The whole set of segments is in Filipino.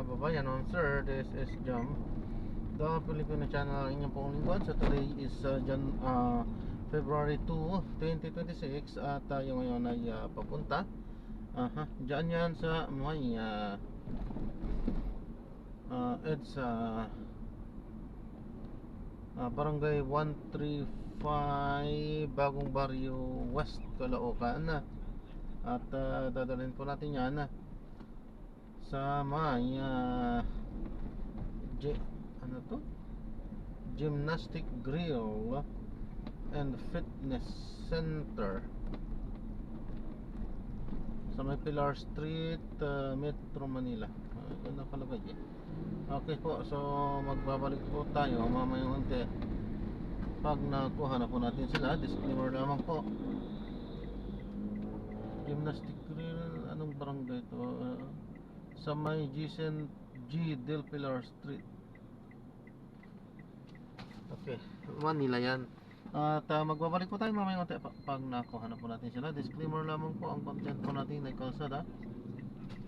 kababayan, sir, this is Jam, the Filipino channel, inyong pong lingkod. So today is February 2, 2026. At tayo ngayon ay papunta dyan yan sa may EDSA, Barangay 135 Bagong Barrio West, Caloocan. At dadalhin po natin yan sa may Gymnastic Grill and Fitness Center sa may Pilar Street, Metro Manila. Ganda palagay eh. Okay po, so magbabalik po tayo mamaya unti pag nakuha na po natin sila. Disclaimer lamang po. Gymnastic Grill, anong barangay ito? Sa may G Del Pilar Street. Okay, Manila yan. At magbabalik po tayo mamaya unti pag nakuha na po natin sila. Disclaimer lamang po, ang content po natin ay kalsada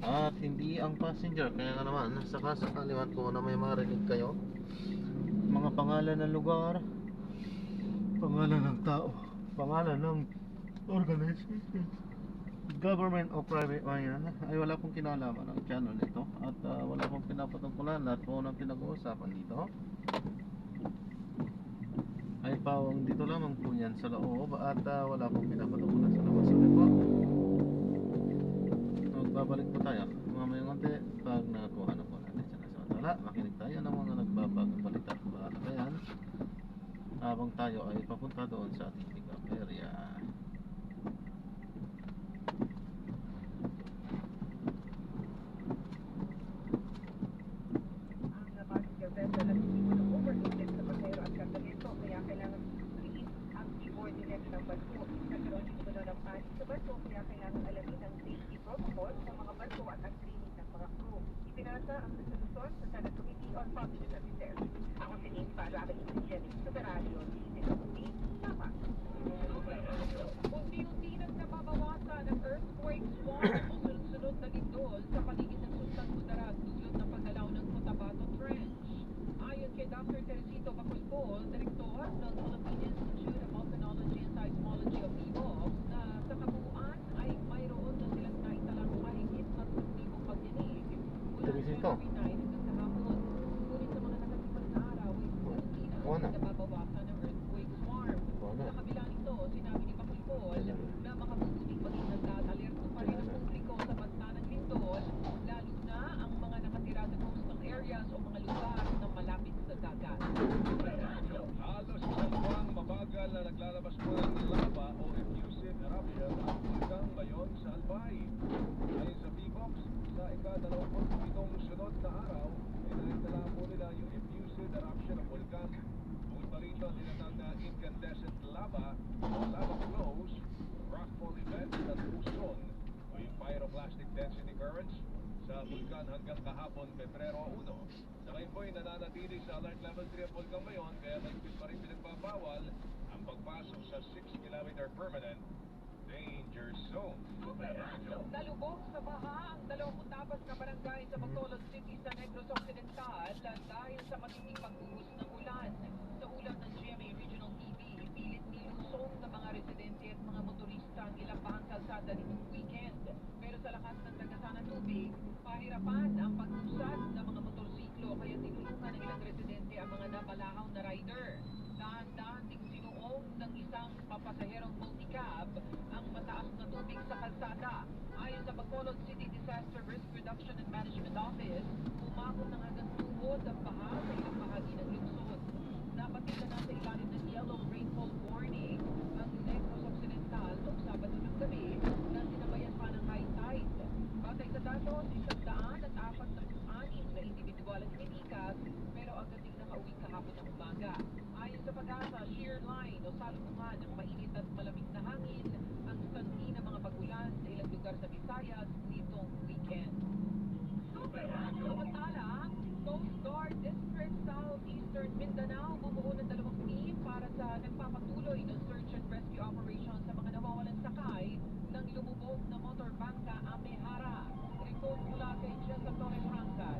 at hindi ang passenger. Kaya nga naman, sakaliwan ko na may marinig kayo mga pangalan ng lugar, pangalan ng tao, pangalan ng organization, government o private man, ay wala pong kinalaman ang channel nito. At wala pong pinapatungkulan. Lahat po ng pinag-uusapan dito ay pawang dito lamang po yan sa loob. At wala pong pinapatungkulan sa labas. Okay po, magbabalik po tayo mamayang konti pag nakuha na po natin sila. Samantala, makinig tayo ng mga nagbabagong balita at balakayan habang tayo ay papunta doon sa ating pick-up area. Sa barko, kaya kailangan alamin ang safety protocol sa mga barko at ang training ng mga crew. Ipinasa ang resolusyon sa Senate Committee on Public Affairs. Ako si Name para ang Intelligence Superario di Tama. Unti-unti nang nababawasan ang earthquake swarm o sunod-sunod na lindol sa paligid ng Sultan Kudarat dulot ng paggalaw ng Cotabato Trench. Ayon kay Dr. Teresito Bacolcol, Direktor ng Philippine Institute of Volcanology and Seismology of PHIVOLCS, na sa kabuuan ay mayroon na silang naitalang mahigit na 3,000 pagyanig mula January 9 hanggang sa hapon. Ngunit sa mga nakalipas na araw ay unti na nababawasan ng earthquake swarm. Sa kabila nito, sinabi ni Bacolcol na makabubuting maging nagtatalerto pa rin ang publiko sa banta ng lindol, lalo na ang mga nakatira sa coastal areas o mga lugar na malapit sa dagat. Halos isang buwang mabagal na naglalabas po ng lava o effusive eruption ang Bulkang Mayon sa Albay. Ayon sa PHIVOLCS, sa ika-27 sunod na araw, ay naitala po nila yung effusive eruption ng bulkan. Bukod pa rito, tinatawag na incandescent lava o lava flows, rockfall events at uson o yung pyroclastic density currents sa bulkan hanggang kahapon, Pebrero 1. Sa ngayon po ay nananatili sa alert level 3 ang Bulkang Mayon, kaya mahigpit pa rin pinagbabawal ang pagpasok sa 6-kilometer permanent danger zone. Nalubog sa baha ang 20 tapas na barangay sa Bacolod City sa Negros Occidental dahil sa matinding pagbuhos ng ulan. Sa ulat ng GMA Regional TV, pilit nilusong ng mga residente at mga motorista ang ilang bahang kalsada nitong weekend. Pero sa lakas ng tagasan ng tubig, pahirapan ang pag-usad ng mga motorsiklo, kaya tinulungan ng ilang residente ang mga nabalahaw na rider. Dahan-dahan ding sinuong ng isang papasaherong multicab ang mataas na tubig sa kalsada. Ayon sa Bacolod City Disaster Risk Reduction and Management Office, umabot ng hanggang tuhod ang baha sa ilang bahagi ng lungsod. Napatila na sa ilalim ng yellow rainfall warning ang Negros Occidental noong Sabado ng gabi na sinabayan pa ng high tide. Batay sa datos, 146 na individual ang tinikas, pero agad ding nakauwi kahapon ng umaga. Ayon sa Pag-asa, shear line o salubungan ng mainit at malamig na hangin ang sanhi ng mga pagulan sa ilang lugar sa Visayas nitong weekend. Samantala, Coast Guard District Southeastern Mindanao bumuo ng 2 team para sa nagpapatuloy ng search and rescue operation sa mga nawawalan sakay ng lumubog na motorbangka Amehara. Report mula kay Jessa Torrebranca.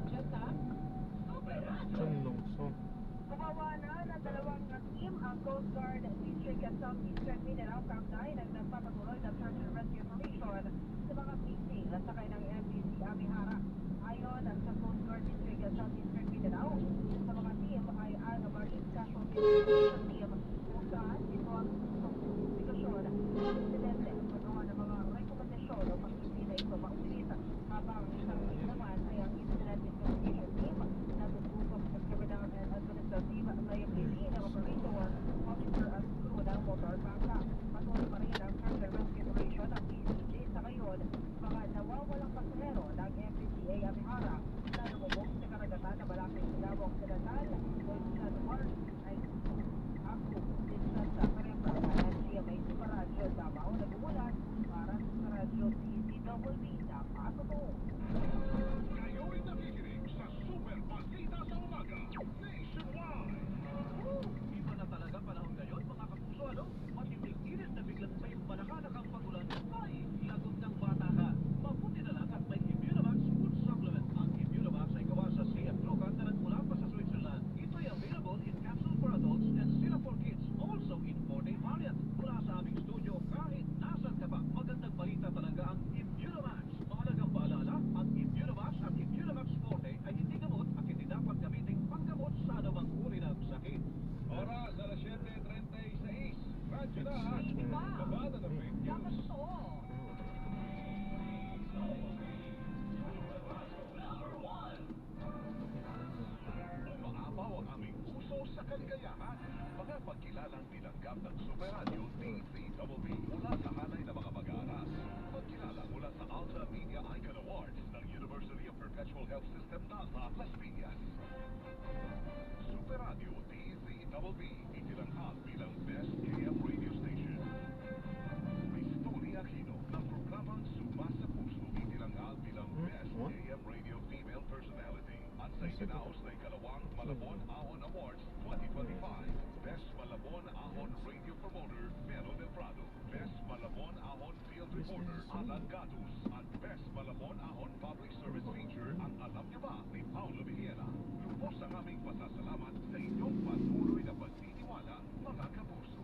Nagtawanan ng dalawang team ang Coast Guard District at Southeastern Mindanao Kaugnay ng nagpapatuloy ng search and rescue operation sa mga missing na sakay ng MVC Amihara. Ayon sa Coast Guard District at Southeastern Mindanao, sa mga team ay ang Marine Casualty Rescue Team kung saan ito ang investigasyon ng insidente paggawa ng mga rekomendasyon o pag-hindi na ito maulit. Habang isang team naman ay ang Incident Investigation Team na tututok sa Criminal and Administrative Liability ng Operator, Officer at crew ng motor bangka. Patuloy pa rin ang search and rescue operation ng PCG sa ngayon mga nawawalang pasahero ng MPCA Amihara na lumubog sa karagatan na malaking Silao Occidental o San Juan ay ako din sa Karembra at GMA Super Radio Davao nagumulat para sa Radio DZWB na patuto. Kayo'y nakikinig sa Super Balita sa Umaga Nationwide. Iba na talaga panahon ngayon mga kapuso, ano? Matinding init na biglang may manakanag ang pagulan. Ay, lagot ng bata ka. Mabuti na lang at may Immunamax food supplement. Ang Immunamax ay gawa sa CF Locan na nagmula pa sa Switzerland. Ito'y available in capsule for adults and syrup for kids. Also in 4-day variant. Mula sa aming studio, kahit nasan ka pa, magandang balita talaga ang Immunamax. Mahalagang paalala, ang Immunamax at Immunamax Forte ay hindi gamot at hindi dapat gamitin panggamot sa anumang uri ng sakit. Oras, alas 7:36. Radyo na ha. Babada ng fake news. Umaapaw ang aming puso sa kaligayahan. Mga pagkilalang tinanggap ng Super Radio DZWB mula sa hanay ng mga mag-aaral. Pagkilala mula sa Alta Media Icon Awards ng University of Perpetual Health System NASA, Las Piñas. Super Radio DZWB itinanghal bilang Best AM Radio Station. Miss Tony Aquino ng programang Suma sa Puso itinanghal bilang Best AM Radio Female Personality. At sa itinaos na ikalawang Malabon Ahon Awards 2025, Best Malabon Ahon Radio Promoter, Melo Del Prado. Best Malabon Ahon Field Reporter, Alan Gatus. At Best Malabon Ahon Public Service Feature, ang Alam Niyo Ba ni Paulo Vigiera. Lubos ang aming pasasalamat sa inyong patuloy na pagtitiwala, mga kapuso.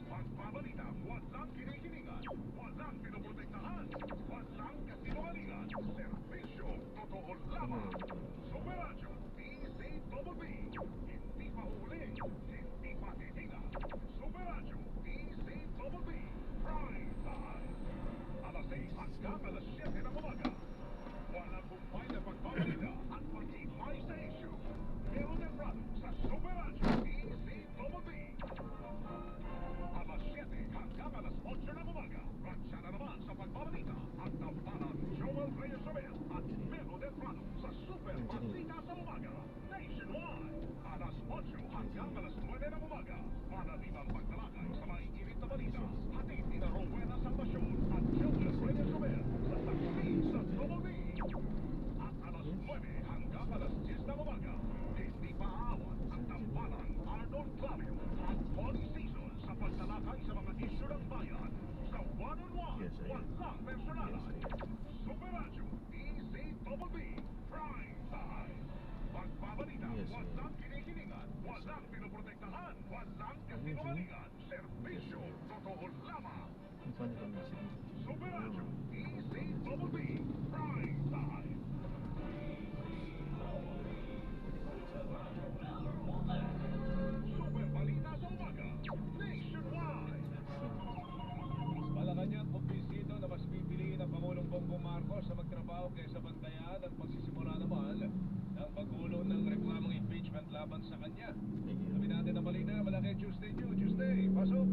Pagbabalita, walang kinikilingan, walang pinoprotektahan, walang kasinungalingan, serbisyo, totoo lamang. Super Radio, DZWB, hindi pa huling, hindi pa titinga. Super Radio, DZWB, Prime Time. Alas 6 hanggang alas 7 ng umaga. Walang kumpay na pagbabalita at pag-imay sa issue. Meron ng Prado sa Super Radio, DZWB. Alas 7 hanggang alas 8 ng umaga. Ransya na naman sa pagbabalita at tampanan Joel Reyes Sobel at Melo Del Prado sa Super Balita sa Umaga Nationwide. Alas 8 hanggang alas 9 ng umaga. Panatibang pagtalakay sa maiinit na balita. Hatid ni na Rowena Salvacion at Joel Reyes Sobel sa Saksi sa Double B. At alas 9 hanggang alas 10 ng umaga. Hindi pa aawat ang tampanan Arnold Clavio at Tony Season sa pagtalakay sa mga isyu ng bayan sa one-on-one, Yes, I am. walang personality. Super Radio, DZWB, Prime Time. Pagbabalita, Yes, I am. walang kinikilingan, walang pinoprotektahan, walang kasinungalingan, serbisyo, totoo lamang. Paano ka message? Super Radio, DZWB, Prime Time. Super Balita sa Umaga, Nationwide. Malacanang kumbinsido na mas pipiliin ang Pangulong Bongbong Marcos sa magtrabaho kaysa bantayan at pagsisimula naman ng paggulo ng reklamong impeachment laban sa kanya. Sabi natin ang balita mula kay Tuesday New. Tuesday, pasok!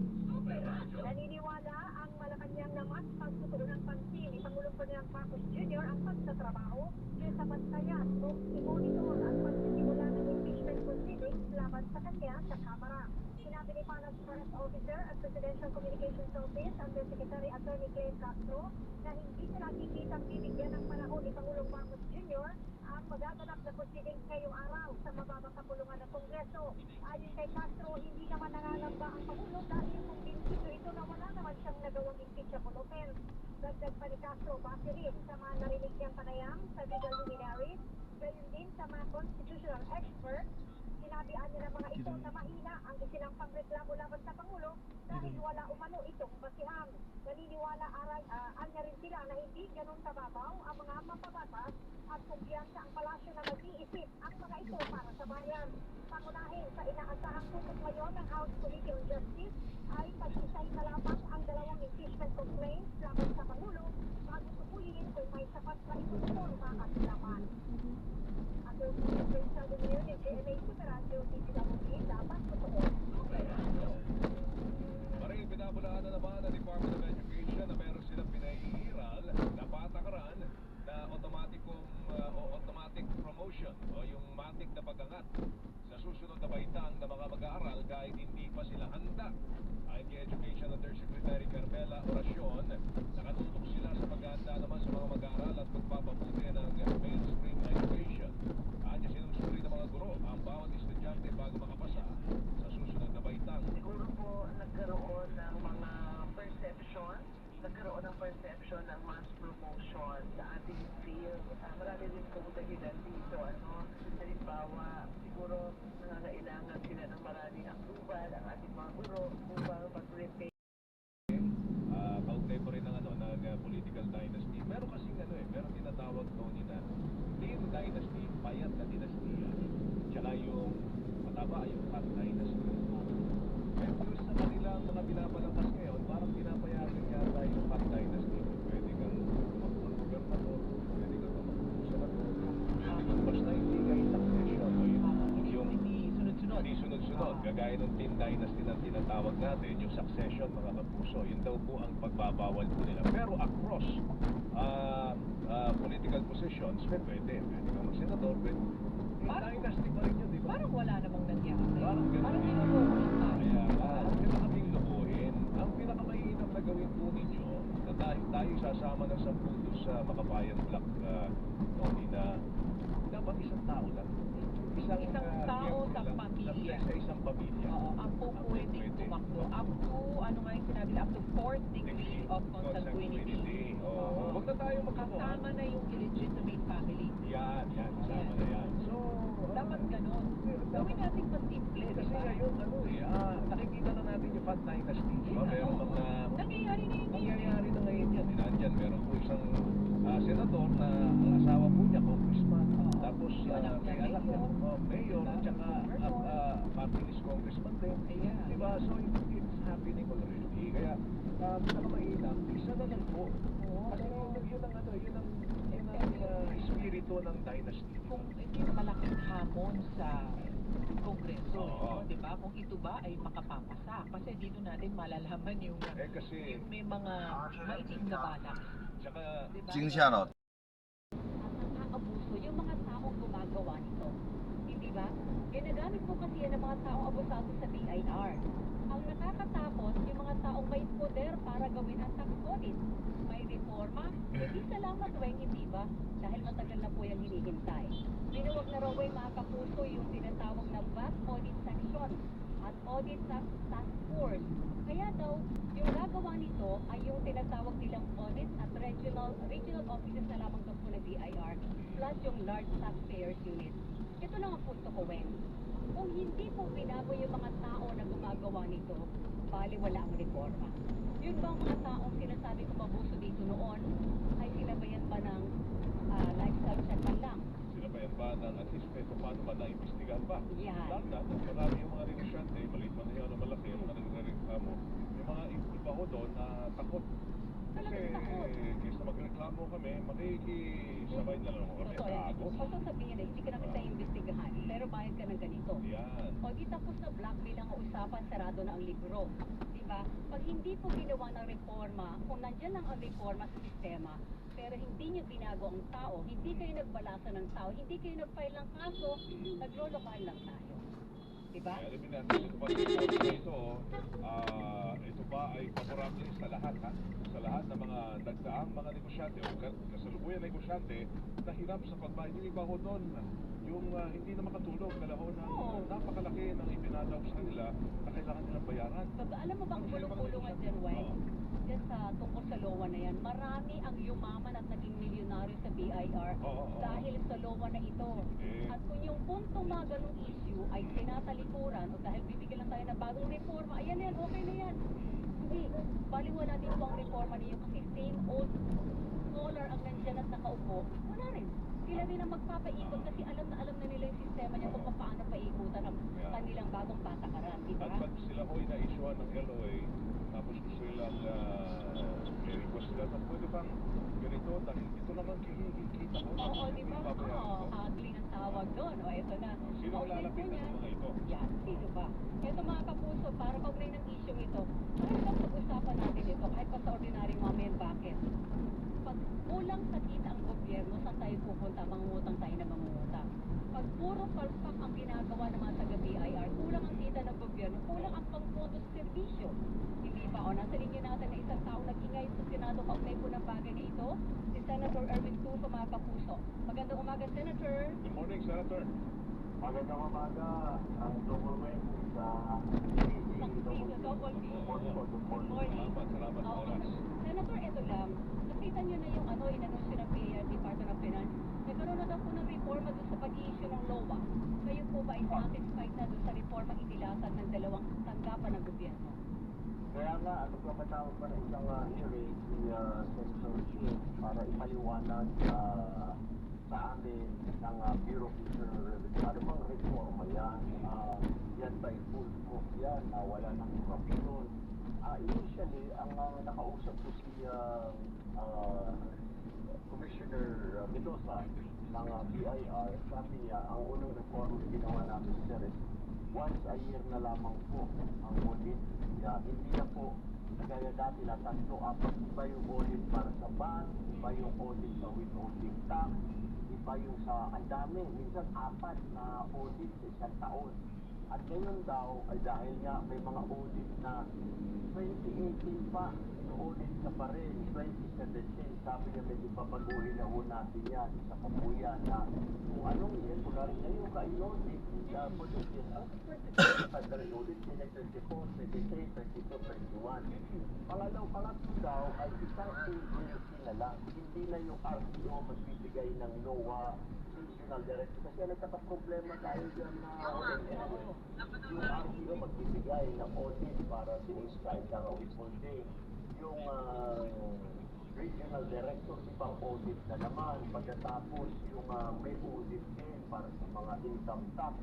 Naniniwala ang Malacanang na mas pagtutulo ng pansin ni Pangulong Ferdinand Marcos Jr. ang pagtatrabaho kaysa bantayan o i-monitor ang pagsisimula ng impeachment proceedings laban sa kanya sa Kamara. Sinabi ni Panag's Press Officer at Presidential Communications Office Undersecretary Attorney Claire Castro na hindi sila nakikitang bibigyan ng panahon ni Pangulong Marcos Jr. ang magaganap na proceedings ngayong araw sa mababang kapulungan ng Kongreso. Ayon kay Castro, hindi naman nangangamba ang Pangulo dahil kung binisito ito na wala naman siyang nagawang impeachable offense. Dagdag pa ni Castro, base rin sa mga narinig niyang panayam sa legal luminaries, gayon din sa mga constitutional experts, sinabihan nila mga ito na mahina ang isinampang reklamo laban sa Pangulo dahil wala umano itong basihan. Naniniwala anya rin sila na hindi ganun kababaw ang mga mapabatas at kumpiyansa ang palasyo na mag-iisip ang mga ito para sa bayan. Pangunahin sa inaasahang tutok ngayon ng House Committee on Justice ay pag-isay na lamang ang dalawang impeachment complaints laban sa Pangulo bago tukuyin kung may sapat na itututor mga kasilapan. At yung presidential review ni GMA Superadyo, DPWP, dapat totoo. Maring pinabulaan na naman ng Department of Education na meron silang pinaiiral na patakaran na automatic promotion o yung matik na pag-angat sa susunod na baitang ng mga mag-aaral kahit hindi pa sila handa. Ayon kay Education Undersecretary Carmela Oracion, nakatutok sila sa paghahanda naman sa mga mag-aaral at pagpapabuti ng mainstream education. Anya sinusuri ng mga guro ang bawat estudyante bago makapasa sa susunod na baitang. Siguro po nagkaroon ng mga perception ng mass promotion sa ating field. Marami rin po dahilan dito. Halimbawa, siguro nangangailangan sila ng maraming approval ang ating mga guro upang mag-retain. Kaugnay po rin ng political dynasty. Meron kasing meron tinatawag ni na Thin Dynasty, payat na dinastiya. Tsaka yung mataba, yung Fat Dynasty. Pero sa kanilang mga binabalangkas ngayon, parang pinapayagan yata yung Fat Dynasty. Pwede kang mag-gobernador, pwede kang mag-senador, pwede kang basta hindi ka succession. Hindi sunod-sunod. Gagaya ng Thin Dynasty na tinatawag natin, yung succession, mga kapuso, yun daw po ang pagbabawal po nila. Pero across political positions, pwede kang mag-senador, pwede. Dynasty pa rin yun, di ba? Parang wala namang nangyari. Parang ganun. Parang tinulungan lang tayo. Kaya huwag na kaming lukuhin. Ang pinakamainam na gawin po ninyo na tayo sasama ng 10 sa Makabayan Block Tony, na dapat isang tao lang. Isang tao member sa lang. pamilya. Sa isang pamilya. Oo, ang po pwedeng tumakbo. Up to, ano nga yung sinabi, up to 4th degree of consanguinity. Oo. Huwag na tayo magkakuhan. Kasama na yung illegitimate family. Yan, kasama na yan. So, Dapat ganun. Gawin natin pa simple, kasi diba? ngayon, nakikita na natin yung Fat Dynasty. Diba? Meron mga Nangyayari na yun. nangyayari na ngayon yan. Nandyan, meron po isang senador na ang asawa po niya, congressman. Tapos, Yung anak niya, may anak niya, mayor. mayor, Diba? tsaka party list congressman din. Ayan. Diba? So, it's happening already. Kaya, pinakamainam, isa na lang po. Kasi yun ang espiritu ng dynasty. Kung ito yung malaking hamon sa Kongreso, Oo. di ba? Kung ito ba ay makapapasa. Kasi dito natin malalaman yung, Kasi, yung may mga maitim na balak. tsaka, Diba? 惊吓了。 nakakaabuso yung mga taong gumagawa nito. Hindi ba? Ginagamit po kasi yan ng mga taong abusado sa BIR. Ang nakakatakot, yung mga taong may poder para gawin ang tax audit. May reforma, hindi salamat Weng, hindi ba? Dahil matagal na po yung hinihintay. Binuwag na raw mga kapuso yung tinatawag na VAT Audit Section at Audit Task Force. Kaya daw, yung gagawa nito ay yung tinatawag nilang audit at regional offices na lamang daw po ng BIR plus yung large taxpayers unit. Ito lang ang punto ko, Wen. Kung hindi po binago yung mga tao na gumagawa nito, bali wala ang reforma. Yun ba ang mga taong sinasabi ko mabuso dito noon, ay sila ba yan ba ng lifestyle check man lang? sila ba yan ba ng at least ito paano ba naimbestigahan ba? Yan. Lalo na, marami yung mga negosyante, maliit man na yan o malaki, yung mga nagreklamo, yung mga iba ko doon na takot. Kasi, Talagang takot. kaysa magreklamo kami, makikisabay na lang kami. Totoo yan. Takot. O sasabihin na hindi ka na kita imbestigahan, pero bayad ka ng ganito. Yan. O di tapos na blackmail ang usapan, sarado na ang libro. Diba? Pag hindi po ginawa ng reforma, kung nandyan lang ang reforma sa sistema, pero hindi nyo binago ang tao, hindi kayo nagbalasa ng tao, hindi kayo nag-file ng kaso, naglolokal lang tayo. Diba? Kaya alamin natin, ito ba ito ba ay favorable sa lahat, ha? Sa lahat ng mga nagdaang mga negosyante o kasalukuyan negosyante na hirap sa pagbayad. Yung iba ho doon, yung hindi na makatulog dala ho ng Oo. napakalaki ng ipinadaw sa kanila na kailangan nilang bayaran. Alam mo bang Ano sila kulong-kulungan mga dyan, Weng? Oo. Dyan sa tungkol sa lowa na yan, marami ang yumaman at naging milyonaryo sa BIR BIR Oo. dahil sa LOA na ito. Eh. At kung yung puntong mga ganong issue ay tinatalikuran o dahil bibigyan lang tayo ng bagong reforma, ayan yan, okay na yan. Hindi, baliwala din po ang reforma niyo kasi same old scholar ang nandyan at nakaupo, wala rin. Sila din ang magpapaikot kasi alam na nila yung sistema niya kung paano paikutan ang kanilang bagong patakaran, di ba? At pag sila ho na-issue ng LOA, tapos gusto nilang may request sila na pwede bang ganito, dahil ito naman kinikita ko. Oo, di ba? Babayaran Oo, ko. ugly ang tawag doon. O, eto na. Sino ang Kaugnay po lalapitan niyan. ng mga ito? Yan, sino ba? Eto mga kapuso, para kaugnay ng issue ito, bakit bang pag-usapan natin ito kahit pa sa ordinary mga men, bakit? Pag kulang sa kita ang gobyerno, saan tayo pupunta? Mangungutang tayo na mangungutang. Pag puro palpak ang ginagawa ng mga taga-BIR, kulang ang kita ng gobyerno, kulang ang pangpondo sa serbisyo. Hindi ba? O, nasa linya natin na isang taong nag-ingay sa Senado kaugnay po ng bagay na ito, si Senator Erwin Tulfo, mga kapuso. Magandang umaga, Senator. Good morning, Senator. Magandang umaga ang Double sa Saksido, double B. Good morning. Salamat sa Oo. oras. Senator, ito lang. Nakita niyo na yung inanunsyo ng BIR, Department of Finance. Nagkaroon na daw po ng reforma doon sa pag-i-issue ng LOA. Kayo po ba ay satisfied na doon sa reforma inilatag ng dalawang tanggapan ng gobyerno? Kaya nga, magpapatawag pa ng isang hearing si Senator Shin para ipaliwanag sa amin ng Bureau of Internal Revenue. Ano bang reforma yan? Yan ba full proof yan na wala ng corruption? Initially, ang nakausap ko si Commissioner Mendoza ng BIR, sabi niya, ang unang reforma na ginawa namin sir is once a year na lamang po ang audit. Hindi na po kagaya dati na 3-4, iba yung audit para sa ban, iba yung audit sa withholding tax, iba yung sa ang dami, minsan 4 na audit sa isang taon. At ngayon daw ay dahil nga may mga audit na 2018 pa, audit ka pa rin, 2017, sabi niya medyo papaguhin na ho natin yan, isa pa po yan na kung anong year, kung narin ngayon ka in-audit, for this year, federal audit, 2024, 23, 22, 21. Pangatlo daw ay isang agency na lang, hindi na yung RTO magbibigay ng NOAA, regional director, kasi nagkakaproblema tayo dyan na yung RTO magbibigay ng audit para siniscribe ng withholding. Yung regional director, ibang audit na naman. Pagkatapos yung may audit din para sa mga income tax.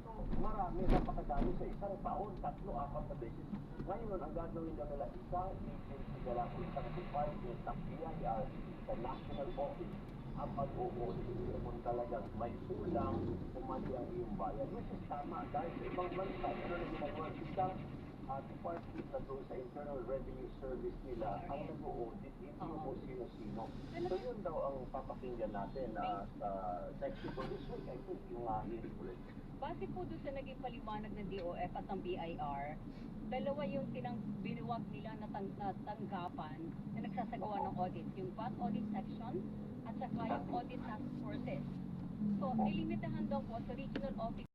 So, marami, napakadami sa isang taon, 3-4 na beses. Ngayon, ang gagawin na nila, isang agency na lang, isang department ng BIR, sa national office, ang pag-o-audit kung talagang may kulang o mali ang iyong bayan. Which is tama dahil sa ibang bansa, ano na ginagawa, isang department na doon sa Internal Revenue Service nila ang nag-o-audit, hindi yung sino-sino. So yun daw ang papakinggan natin sa next week or this week, I think, yung hearing ulit. Base po doon sa naging paliwanag ng DOF at ng BIR, dalawa yung binuwag nila na tanggapan na nagsasagawa ng audit. Yung VAT audit section at saka yung audit task forces. So, nilimitahan daw po sa regional office.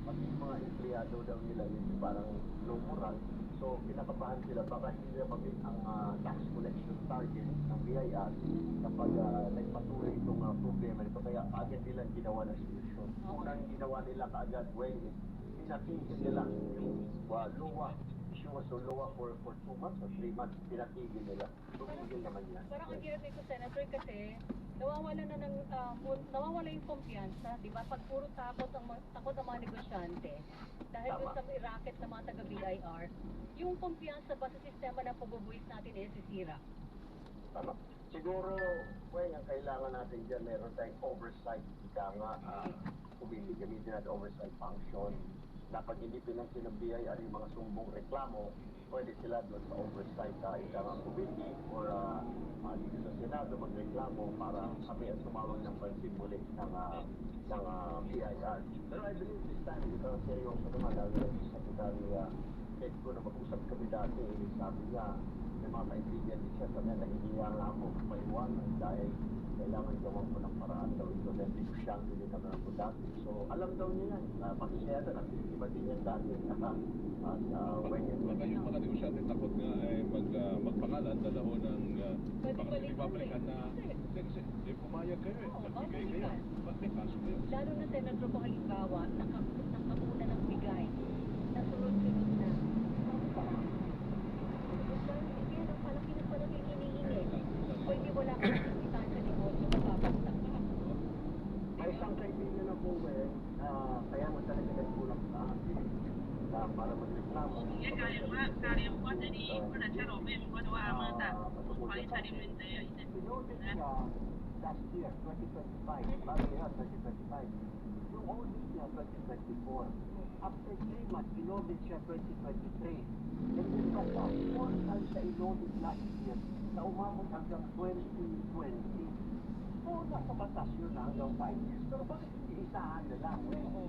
Pag yung mga empleyado daw nila yun parang low moral, so pinakabahan sila baka hindi nila mag-meet ang tax collection target ng BIR kapag nagpatuloy itong problema nito. Kaya agad nila ginawa ng solusyon. Unang ginawa nila kaagad, pinatigil nila yung LOA. Issue was LOA for 2 months or 3 months, pinatigil nila. Tumigil naman yan. Parang ang hirap nito, Senator, kasi nawawala yung kumpiyansa, di ba? Pag puro takot ang mga negosyante, dahil doon sa racket ng mga taga-BIR, yung kumpiyansa ba sa sistema ng pagbubuwis natin ay sisira? Tama. Siguro, ang kailangan natin dyan, meron tayong oversight. Ika nga, gamitin natin oversight function na pag hindi pinansin ng BIR yung mga sumbong reklamo, pwede sila doon sa oversight ika nga committee or dito sa Senado magreklamo para kami at sumawag ng pansin muli ng BIR. Pero I believe this time, seryoso naman, dahil sa Secretary Ted ko na mag-usap kami dati, sabi niya, may mga kaibigan din siya, sabi niya, nahihiya nga ako maiwanan dahil kailangan gawan ko ng paraan daw ito dahil negosyante din naman ako dati. So, alam daw niya yan, pakisiyata at iba din yan dati Baka yung mga negosyante takot nga ay magpangalan dalaho ng Pwede baka balikan ibabalikan na eh. kasi pumayag kayo eh. Oo, Magbigay bakit kayo. ka? Ba't may kaso kayo? Lalo na Senator kung halimbawa, nakamuna ng bigay, nasunod-sunod na. Hindi yan ang palaki ng palaki hinihingi. O hindi wala kang kapitan sa negosyo, mapapagsak ka. May isang kaibigan ako kaya mo talaga nagkulang sa akin na para magreklamo. Pinoted siya last year, 2025, bago yan, 2025. Yung audit niya, 2024. After 3 months, inodit siya 2023. And then the last 4 times siya inodit last year na umabot hanggang 2020. Oo, nasa batas yun na hanggang 5 years. Pero bakit hindi isahan na lang?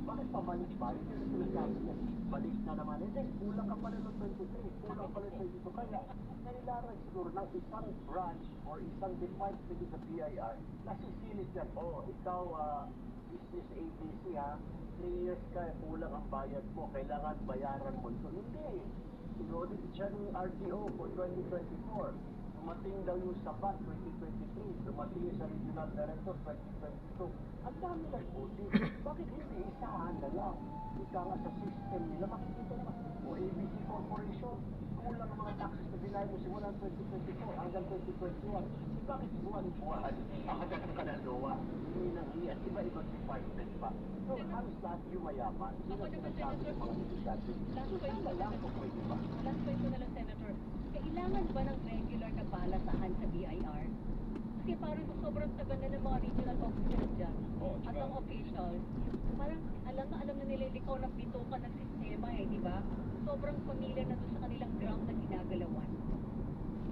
Bakit pabalik-balik? Yung sinasabi niya, balik na naman. Hindi, kulang ka pala ng 23, kulang pala ng 22. Kaya, nailaran siguro ng isang branch or isang department sa BIR na sisilit yan. Oh, ikaw, business ABC ha, 3 years ka, kulang ang bayad mo, kailangan bayaran mo ito. Hindi. Sinodit siya ng RTO for 2024. Dumating daw yung sabat 2023, dumating yung sa regional director 2022. Ang dami ng audit. Bakit hindi isahan na lang? Ika nga sa system nila, makikita naman. O ABC Corporation, kulang ang mga taxes na binayad mo simula 2024 hanggang 2021. Bakit buwan-buwan ang hanggang ka na NOAA? Hindi nang iyan, iba-ibang department pa. So, halos lahat yung mayaman. Sila Ako naman, sinasabi Senator, ng mga negosyante. last So, question sana lang kung pwede ba? Last question na lang, Senator. Kailangan ba ng regular na balasahan sa BIR? Kasi parang sobrang tagal na ng mga regional officers dyan. Oo, At tsaka- ang officials, parang alam na nila yung likaw ng bituka ng sistema eh, di ba? Sobrang familiar na doon sa kanilang ground na ginagalawan.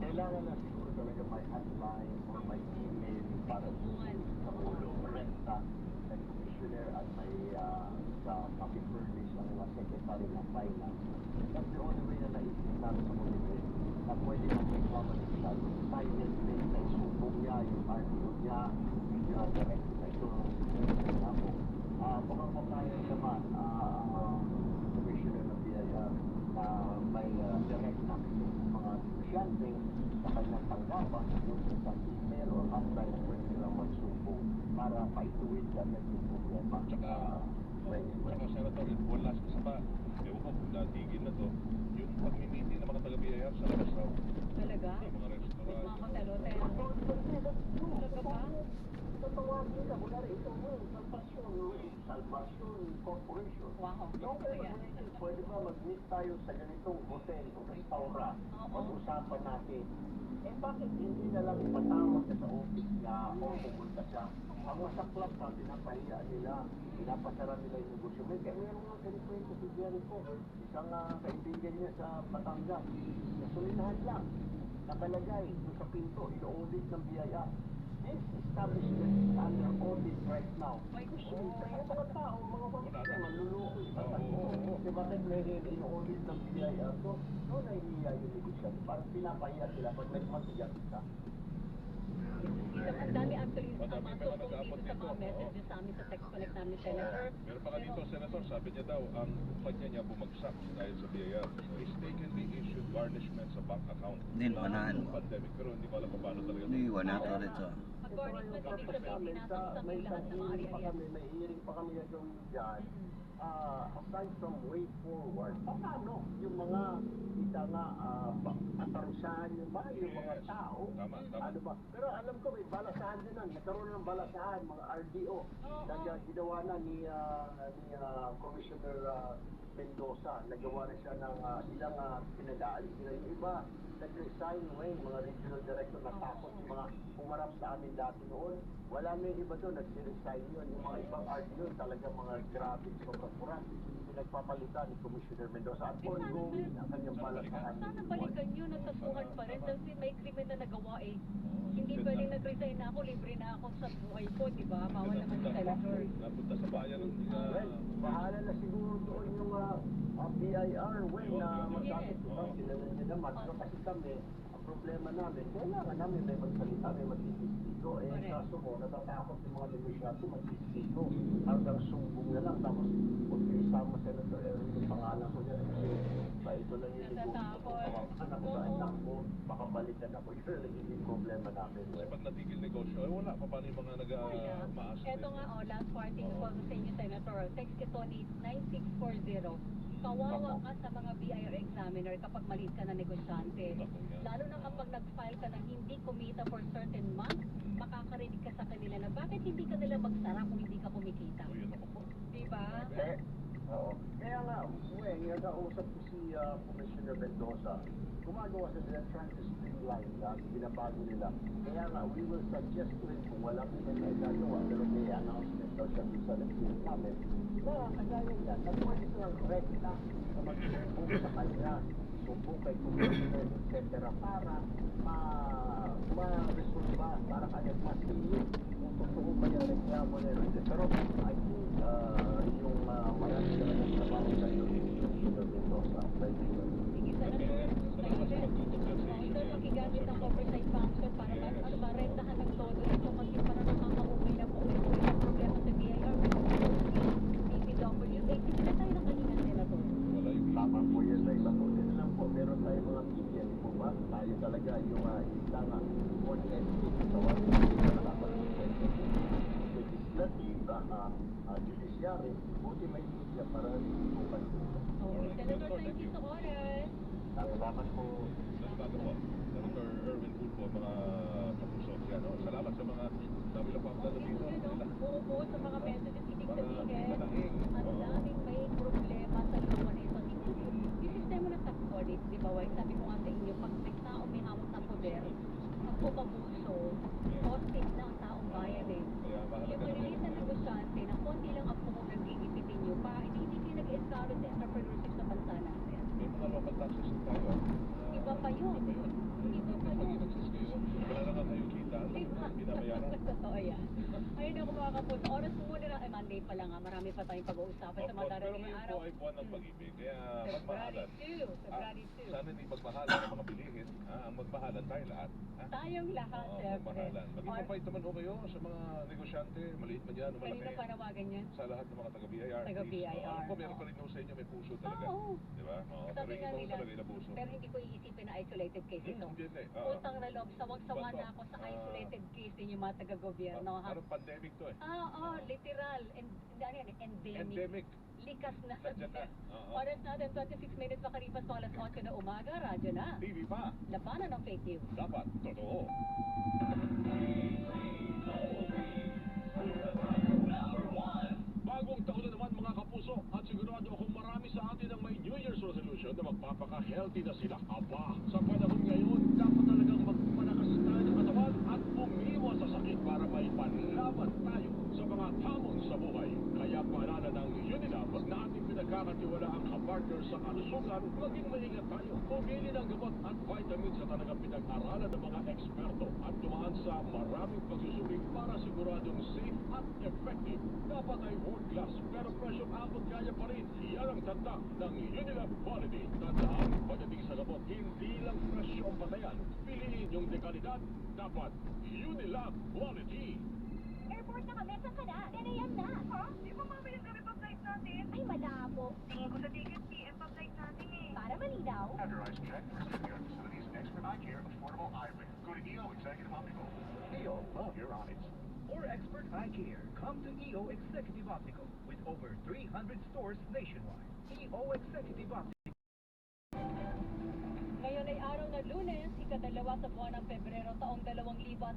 Kailangan na siguro talaga may hotline or may email para sa ulo, renta, sa commissioner at may sa copy furnish ang secretary ng finance. That's the only way na naisip namin sa committee na pwede natin reklamo ng siya. Silent day na isumbong niya, yung RTO niya, yung direct na ito. Ako, mukhang makayan naman commissioner ng BIR na may direct access sa mga negosyante sa kanyang tanggapan yung sa email or hotline na pwede nilang magsumbong para paituwid agad yung problema. Tsaka, Tsaka Senator, wala sa isa pa. Ewan ko kung natigil na to. Yung pag-meeting ng mga taga-BIR sa labas raw. Talaga? Yung mga restaurant. Mga hotel-hotel. Talaga ba? Tatawagin nila, wala rin ito mo, Salvation Corporation. Wow. Yung pwede ba mag-meet tayo sa ganitong hotel o restaurant, mag-usapan natin. Eh bakit hindi na lang ipatawag ka sa office niya o pumunta siya? Ang masaklap pa, pinapahiya nila, pinapasara nila yung negosyo. Meron nga kanikwento si Jerry po, isang kaibigan niya sa Batangas, nasulinahan lang, nakalagay doon sa pinto, ino-audit ng BIR. This establishment is under audit right now. May gusto. Kaya mga tao, mga Wala. manluloko sa Kasi bakit may in-audit ng BIR? So, doon ay hiya yung negosyan. Parang pinapahiya sila pag may matigas ka. Ang dami actually ang Madami mga pa sumbong nag-aabot dito sa mga dito. messages sa amin sa text connect namin, Senator. Meron pa nga dito, Senator, sabi niya daw, ang kumpanya niya bumagsak dahil sa BIR. Mistakenly issued garnishment sa bank account. Din, wanahan mo. Pandemic, pero hindi ko alam kung paano talaga. Hindi, wala to dito. Pag garnishment, ibig sabihin, pinasaksak may yung lahat ng mga hearing pa area. kami, may hearing pa kami gagawin dyan. Aside from way forward, paano yung mga kita nga patarusahan yung ba, yung mga tao? Tama. Ano ba? Pero alam ko may balasahan din nun. Nagkaroon ng balasahan, mga RDO. Ginawa na ni Commissioner Mendoza. Nagawa na siya ng ilang pinag-aalis nila. Yung iba, nag-resign mga regional director na takot yung mga umarap sa amin dati noon. Wala na yung iba doon, nag-resign yun. Yung mga ibang RDO, talaga mga grabe, sobrang kuran. Pinagpapalitan ni Commissioner Mendoza at ongoing ang kanyang balasahan. Sana balikan nyo, natagpuan pa rin. Kasi may krimen na nagawa eh. Hindi pwedeng nag-resign na ako, libre na ako sa buhay ko, di ba? Bawal naman yung Senator. Napunta sa bayan ng Well, bahala na siguro doon yung BIR, na magkakit. Sila na naman. Pero kasi kami, ang problema namin, kailangan namin may magsalita, may magsisisigo. Eh, Correct. kaso mo, natatakot yung mga negosyante magsisisigo. Hanggang sumbong na lang, tapos huwag kayo isama Senator Erwin yung pangalan ko dyan. Kasi ba, ito lang yung negosyo. Natatakot. Anak ko sa anak ko, baka balikan ako. Yun lang yung problema namin. Kasi pag natigil negosyo, ay wala pa paano yung mga nag-maas. Ito nga, last parting call ko sa inyo, Senator. Text ito ni 9640. Kawawa ka sa mga BIR examiner kapag maliit ka na negosyante. Lalo na kapag nag-file ka ng hindi kumita for certain month, makakarinig ka sa kanila na bakit hindi ka nila magsara kung hindi ka kumikita. O yun ako po. Diba? Oo. Kaya nga, yung nakausap ko si Commissioner Mendoza, gumagawa sila trying to streamline binabago nila. Kaya nga, we will suggest to him kung walang nagagawa, pero may announcement daw siya sa nag-team namin. Kagaya yan, nag-pwede silang ready na na mag-sumbong sa kanya, sumbong kay Commissioner, etc. para ma-resolve para kanya masilip kung totoo ba yung reklamo nila. Pero I think yung marami sila ng trabaho sa iyo, Commissioner Mendoza, Sige, Senator. Kayo din. Ito, makigamit ng oversight function para marentahan ng todo ito kasi para nakakaumay na paulit-ulit ang problema sa BIR. DPW, sila tayo ng kanina, Senator. Wala yung tama po yan na ibabutin na lang po. Meron tayo mga media, di po ba? Tayo talaga yung isang one entity sa one entity na nakapag-present. Legislative, judiciary, buti may media para tutukan. Okay, Senator, thank you sa oras. Salamat po. Salamat po. Senator Erwin Tulfo, mga kapuso. Yan, no? Salamat sa mga dami lang pamdala dito. Oo, sa mga messages, ibig Mga sabihin, manahing. ang daming may problema sa loob nito. Yung sistema ng tax audit, di ba, Wai? Sabi ko nga sa inyo, pag may tao may hawak ng poder, ang pumabuso, hostage na ang taong bayan eh. Kaya mahalaga Yung maliliit na negosyante na konti lang ang pumunang gigipitin nyo pa, hindi kayo nag-encourage sa entrepreneurship sa bansa natin. may mga local taxes din tayo. Iba pa yun. Iba yun. Iba pa Pag yun. inagsis kayo, wala na nga kayo kita. Binabayaran. Totoo yan. Ayun ako mga kapuso. Oras mo muna na, Monday pa lang ha. Marami pa tayong pag-uusapan sa mga Pero darating ngayon araw. po ay buwan ng pag-ibig. Kaya February magmahalan. 2. February 2. Sana hindi magmahalan ang mga bilihin. Ang magmahalan tayo lahat. Tayong lahat, Oo, syempre. magmahalan. Maging Or, mapait naman ho kayo sa mga negosyante, maliit man yan o kanino malaki. panawagan yan? Sa lahat ng mga taga-BIR. Taga-BIR, Alam ko, meron oo. pa rin ho sa inyo may puso talaga. Oo. Di ba? Oo, pero Sabi yung nga iba ho nila, talaga inabuso. pero hindi ko iisipin na isolated case ito. Hindi, hindi. Utang na loob, sawang-sawa na ako sa isolated case din yung mga taga-gobyerno. Ha? Parang pandemic to eh. Literal. Ano yan, endemic. Endemic. Likas na. Nandiyan na. Oo. Oras natin, 26 minutes makalipas sa alas 8 na umaga. Radyo na. TV pa. Labanan ng fake news. Dapat totoo. Bagong taon na naman mga kapuso at sigurado akong marami sa atin ang may New Year's resolution na magpapaka-healthy na sila. Aba, sa panahon ngayon, dapat talagang magpanakas tayo ng katawan at umiwas sa sakit para may panlaban tayo sa mga hamon sa buhay. Kaya paalala ng Unilab na ating pinagkakatiwala ang kapartner sa kalusugan, maging maingat tayo. Pumili ng gamot at vitamins sa talagang pinag-aralan ng mga eksperto at dumaan sa maraming pagsusuri para siguradong safe at effective. Dapat ay world class pero presyong abot kaya pa rin. Yan ang tanda ng Unilab Quality. Tandaan, pagdating sa gamot, hindi lang presyo ang batayan. Piliin yung dekalidad. Dapat Unilab Quality. Airport na kami, saan ka na? 10 a.m. na. Ha? Di ba mamaya kami pa flight natin? Ay, malabo. Tingin ko sa ticket PM pa flight natin eh. Para malinaw. Authorized check for state-of-the-art facilities and expert eye care, affordable eyewear. Go to EO Executive Optical. EO, love your eyes. For expert eye care, come to EO Executive Optical with over 300 stores nationwide. EO Executive Optical. Ngayon ay araw na Lunes, ikadalawa sa buwan ng Pebrero taong 2026.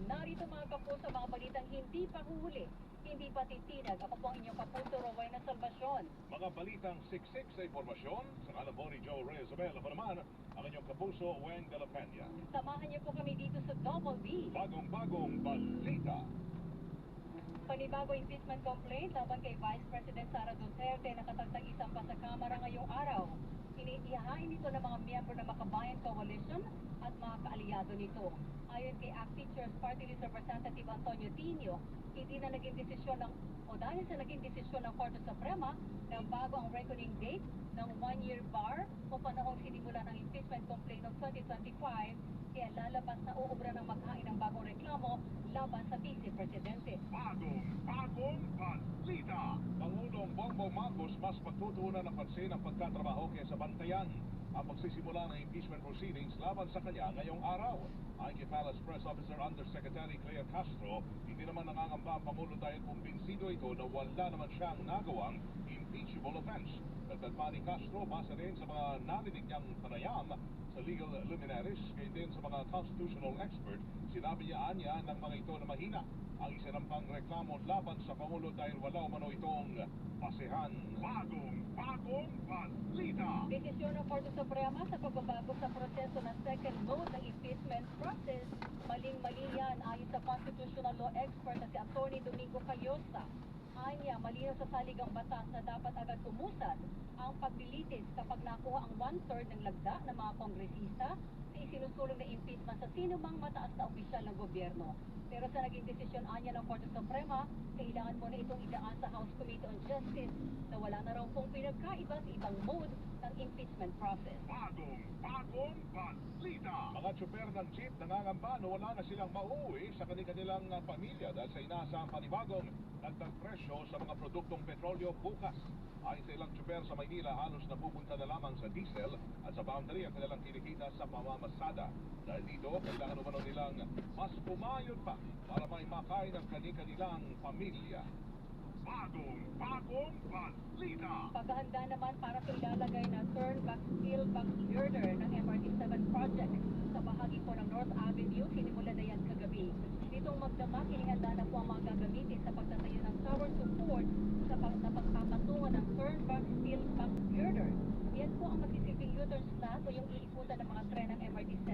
Narito mga kapuso mga balitang hindi pa huhuli, hindi pa titinag. Ako po ang inyong kapuso, Rowena Salvacion. Mga balitang siksik sa informasyon, sa kanan po ni Joe Reyes-Abel. Ako naman, ang inyong kapuso, Weng de la Peña. Samahan niyo po kami dito sa Double B. Bagong-bagong balita. Panibago impeachment complaint laban kay Vice President Sara Duterte nakatagtag isang pa sa Kamara ngayong araw. Iniihain ito ng mga miyembro ng Makabayan Coalition at mga kaalyado nito. Ayon kay ACT Teachers Party List Representative Antonio Tino, hindi na naging desisyon dahil sa naging desisyon ng Korte Suprema na bago ang reckoning date ng 1-year bar o panahong sinimula ng impeachment complaint noong 2025, kaya lalabas na uubra ng maghain ng bagong reklamo laban sa Vice Presidente. Bagong balita. Pangulong Bongbong Marcos mas pagtutuunan ng pansin ang pagkatrabaho kaysa bantayan ang pagsisimula ng impeachment proceedings laban sa kanya ngayong araw. Ayon kay Palace Press Officer Undersecretary Claire Castro, hindi naman nangangamba ang Pangulo dahil kumbinsido ito na wala naman siyang nagawang impeachable offense. Dagdag pa ni Castro, base rin sa mga narinig niyang panayam sa legal luminaries, kaya din sa mga constitutional expert, sinabi niya ng mga ito na mahina ang isinampang reklamo laban sa Pangulo dahil wala umano itong basehan. Bagong balita. Desisyon ng Korte Suprema sa pagbabago sa proseso ng second mode ng impeachment process, maling-mali yan ayon sa constitutional law expert na si Atty. Domingo Cayosa. Anya, malinaw sa saligang batas na dapat agad umusad ang paglilitis kapag nakuha ang 1/3 ng lagda ng mga kongresista sa isinusulong na impeachment sa sinumang mataas na opisyal ng gobyerno. Pero sa naging desisyon anya ng Korte Suprema, kailangan mo na itong idaan sa House Committee on Justice na wala na raw pong pinagkaiba sa ibang mode ng impeachment process. Bagong balita. Mga tsuper ng jeep nangangamba na wala na silang mauuwi sa kanilang pamilya dahil sa inaasahang panibagong dagdag presyo sa mga produktong petrolyo bukas. Ayon sa ilang tsuper sa Maynila, halos napupunta na lamang sa diesel at sa boundary ang kanilang kinikita sa pamamasada. Dahil dito, kailangan umano nilang mas pumayod pa para may makain ang kanilang pamilya. Bagong balita. Paghahanda naman para sa ilalagay na turn-back steel box girder ng MRT-7 project sa bahagi po ng North Avenue, sinimula na yan kagabi. Ditong magdamag, inihanda na po ang mga gagamitin sa pagtatayo ng tower support sa pagpapatungan ng turn-back steel box girder. Yan po ang magsisilbing U-turn slot o yung iikutan ng mga tren ng MRT-7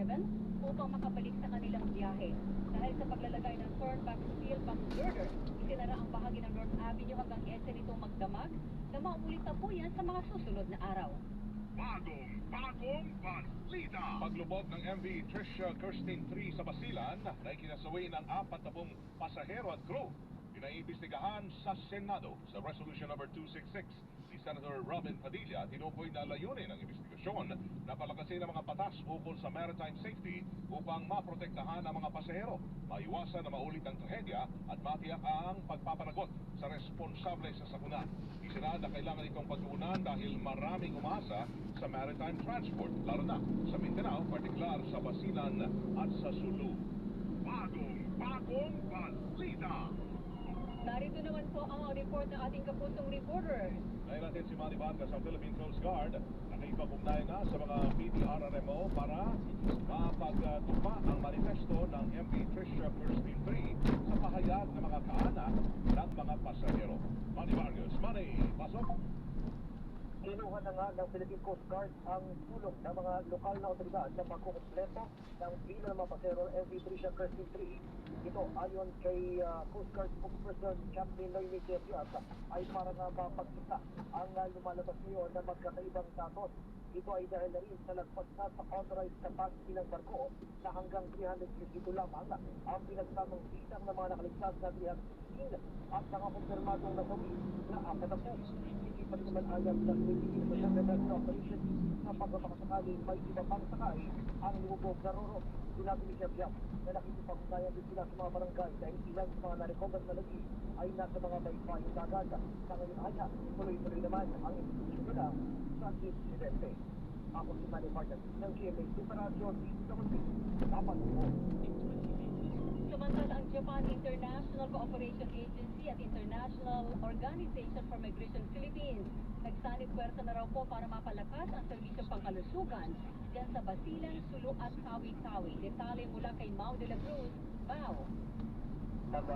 upang makabalik sa kanilang biyahe. Dahil sa paglalagay ng turn-back steel box girder, isinara ang bahagi ng North Avenue hanggang EDSA nitong magdamag na maulit na po yan sa mga susunod na araw. Bagong balita. Paglubog ng MV Tricia Kirsten 3 sa Basilan na ikinasawi ng 40 pasahero at crew. Pinaimbestigahan sa Senado sa Resolution number 266 ni Senator Robin Padilla. Tinukoy na layunin ng investigasyon na palakasin ang mga batas ukol sa maritime safety upang maprotektahan ang mga pasahero, maiwasan na maulit ang trahedya at matiyak ang pagpapanagot sa responsable sa sakuna. Isinad na kailangan itong pag-uunan dahil maraming umasa sa maritime transport, lalo na sa Mindanao, partikular sa Basilan at sa Sulu. Bagong balita. Narito naman po ang report ng ating kapusong reporter. Ngayon natin si Manny Vargas ng Philippine Coast Guard na naipag-ugnayan na sa mga PDRRMO para mapagtugma ang manifesto ng MV Tricia Kirsten 3 sa pahayag ng mga kaanak ng mga pasahero. Manny Vargas, Manny, pasok! Kinuha na nga ng Philippine Coast Guard ang tulong ng mga lokal na otoridad sa pagkukumpleto ng bilang ng mga pasahero MV Tricia Kirsten 3. Ito ayon kay Coast Guard spokesperson Captain Noymi Quezon ay para nga mapagkita ang lumalabas ngayon na magkakaibang datos. Ito ay dahil na rin sa lagpas na sa authorized capacity ng barko na hanggang 352 lamang ang pinagsamang bisang ng mga nakaligtas na 316 at nakakumpirmadong nasawi na 40. Hindi pa rin naman ayam ng Philippine National Operation na pagpapakasakali may iba pang sakay ang lumubog na roro. Sinabi ni Jeff na nakikipag-ugnayan din sila sa mga barangay dahil ilan sa mga na-recover na lagi ay nasa mga baybayong dagat. Sa ngayon aya, tuloy-tuloy naman ang institusyon nila sa insidente. Ako si Manny Vargas ng GMA Super Radio DWP. Dapat po. Samantala ang Japan International Cooperation Agency at International Organization for Migration Philippines nagsanib puwersa na raw po para mapalakas ang serbisyong pangkalusugan dyan sa Basilan, Sulu at Tawi-Tawi. Detalye mula kay Mau de la Cruz, Mau. Japan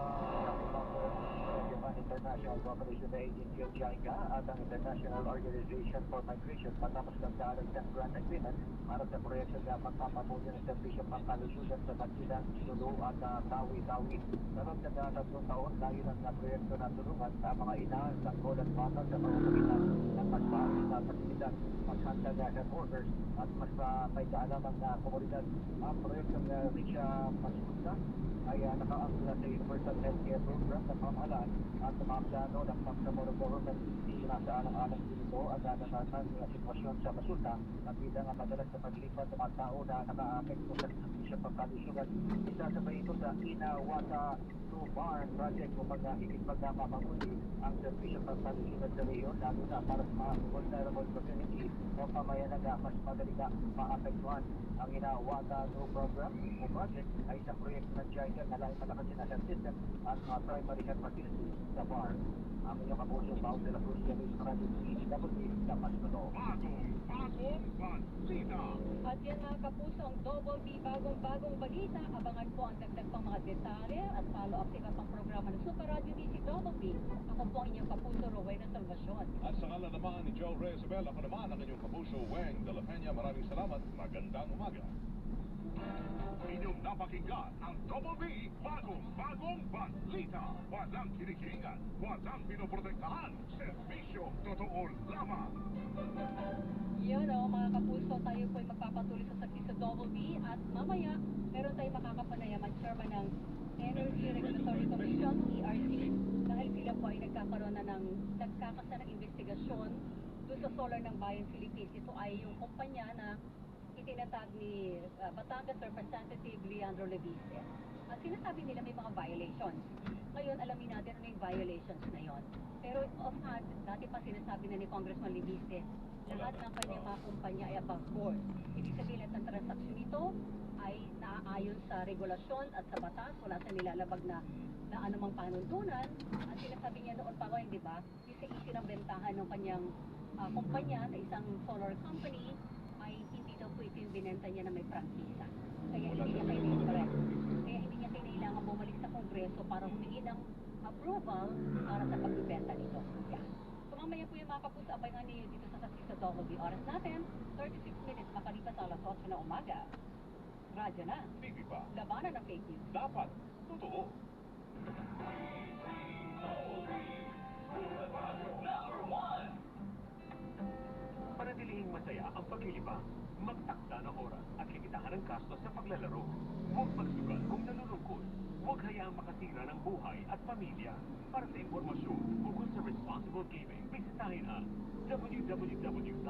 International Cooperation Agency of China at ang International Organization for Migration matapos ng Direct Grant Agreement para sa proyekto na pagpapabuti ng serbisyong pangkalusugan sa Basilan, Sulu at Tawi-Tawi. Karoon na tatlong taon dahil ang proyekto na tulungan sa mga ina, sanggol at bata sa pamamagitan ng pagbawas na pasilidad, paghanda na health orders at mas may kaalaman na komunidad. Ang proyekto na Richa Pasunta ay nakaangkla sa University Universal Healthcare Program na pamahalaan at sa mga plano ng Pangkamoro Government. Sinasaalang-alang din ito ang natatang sitwasyon sa Basulta at bilang madalas sa paglipat ng mga tao na naka-apekto sa servisyo pagkalusugan. Isasabay ito sa Inawata to Barn Project upang higit magmamabuti ang servisyo pagkalusugan sa reyon, lalo na para sa mga vulnerable community o pamayan na mas madaling na maapektuhan. Ang Inawata to Program o project ay isang proyekto ng GICA na lahat malakasin na health system at mga primary health facilities sa Barn. Ang inyong kapusong Bao de la Cruz, Yamis Project CWD, dapat ito. Bagong balita. At yan mga kapuso, ang Double B bagong-bagong balita. Abangan po ang dagdag pang mga detalye at follow-up sa iba pang programa ng Super Radio DC Double B. Ako po ang inyong kapuso, Rowena Salvacion. At sa ngalan naman ni Joe Reyesabel, ako naman ang inyong kapuso, Weng de la Peña. Maraming salamat. Magandang umaga. Inyong napakinggan ang Double B bagong balita. Walang kinikilingan, walang pinoprotektahan. Serbisyo totoo lamang. Yan o, mga kapuso, tayo po ay magpapatuloy sa sakit sa Double B at mamaya meron tayong makakapanayam ang chairman ng Energy Regulatory Commission, ERC, dahil sila po ay nagkakaroon na nagkakasa ng investigasyon doon sa solar ng Bayan Philippines. Ito ay yung kumpanya na itinatag ni Batangas Representative Leandro Leviste. At sinasabi nila may mga violations. Ngayon, alamin natin ano yung violations na yon. Pero offhand, dati pa sinasabi na ni Congressman Leviste, lahat ng kanyang mga kumpanya ay above board. Ibig sabihin lahat ng transaksyon nito ay naaayon sa regulasyon at sa batas, wala sa nilalabag na anumang panuntunan. At sinasabi niya noon pa rin, di ba, yung sa issue ng bentahan ng kanyang kumpanya sa isang solar company, ay hindi daw po ito yung binenta niya na may prangkisa. Kaya hindi niya kailangan bumalik sa Kongreso para humingi ng approval para sa pagbibenta nito. Yeah. So mamaya po yung mga kapuso, abangan niyo dito sa Sakit sa Double B. Oras natin, 36 minutes makalipas alas 8 na umaga. Radyo na. TV pa. Labanan ng fake news. Dapat. Totoo. Panatilihing masaya ang paglilibang. Magtakda ng oras at limitahan ang gastos sa paglalaro. Huwag magsugal kung nalulungkot. Huwag hayaang makasira ng buhay at pamilya. Para sa impormasyon ukol sa responsible gaming, bisitahin ang www.bancor.ph.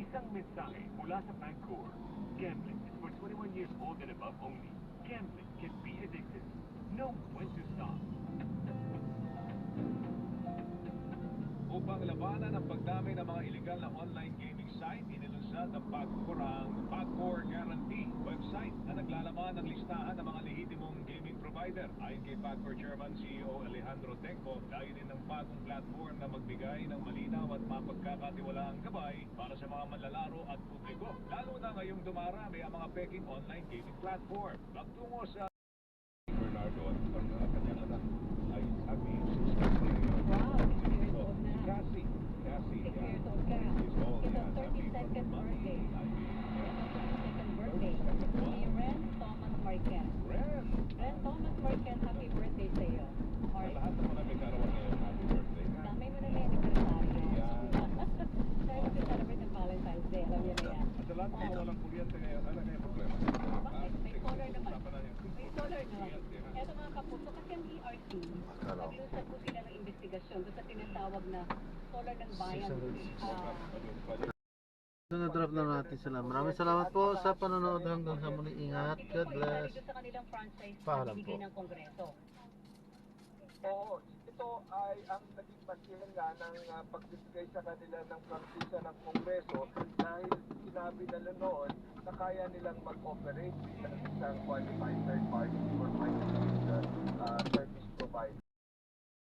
Isang mensahe mula sa Bancor. Gambling is for 21 years old and above only. Gambling can be addictive. Know when to stop. Upang labanan ang pagdami ng mga illegal na online gaming site, inilunsad ng Bancor ang Bancor Guarantee website na naglalaman ng listahan ng mga lehitimong gaming provider. Ayon kay Bancor Chairman CEO Alejandro Tecco, layunin ng bagong platform na magbigay ng malinaw at mapagkakatiwalaang gabay para sa mga manlalaro at publiko. Lalo na ngayong dumarami ang mga peking online gaming platform. Magtungo sa Bernardo at ang kanyang anak ay happy. Wow, 6 years old na. Cassie. 6 years old ka. Ito, 32nd birthday. Ito, 32nd birthday. Si Ren Thomas Marquez. Ren! Ren Thomas Marquez, happy birthday sa iyo. Sa lahat ng mga may karawan ngayon, happy birthday. Dami mo na may anniversary. Tayo mag-celebrate ng Valentine's Day. Alam niyo na yan. At sa lahat ng mga walang kuryente ngayon, ano na yung problema? Bakit? May solar naman. Usapan na yun. May solar naman. Eto mga kapuso, kasi ang ERC, naglusad po sila ng investigasyon doon sa tinatawag na solar ng bayan. So, na-drop na natin sila. Maraming salamat po sa panonood. Hanggang sa muli. Ingat. God bless. Doon sa kanilang franchise na Paalam binigay po. ng Kongreso. Oo, ito ay ang naging masiyahan ng pagbibigay sa kanila ng prangkisa ng Kongreso dahil sinabi nila noon na kaya nilang mag-operate bilang isang qualified third party or financial service provider.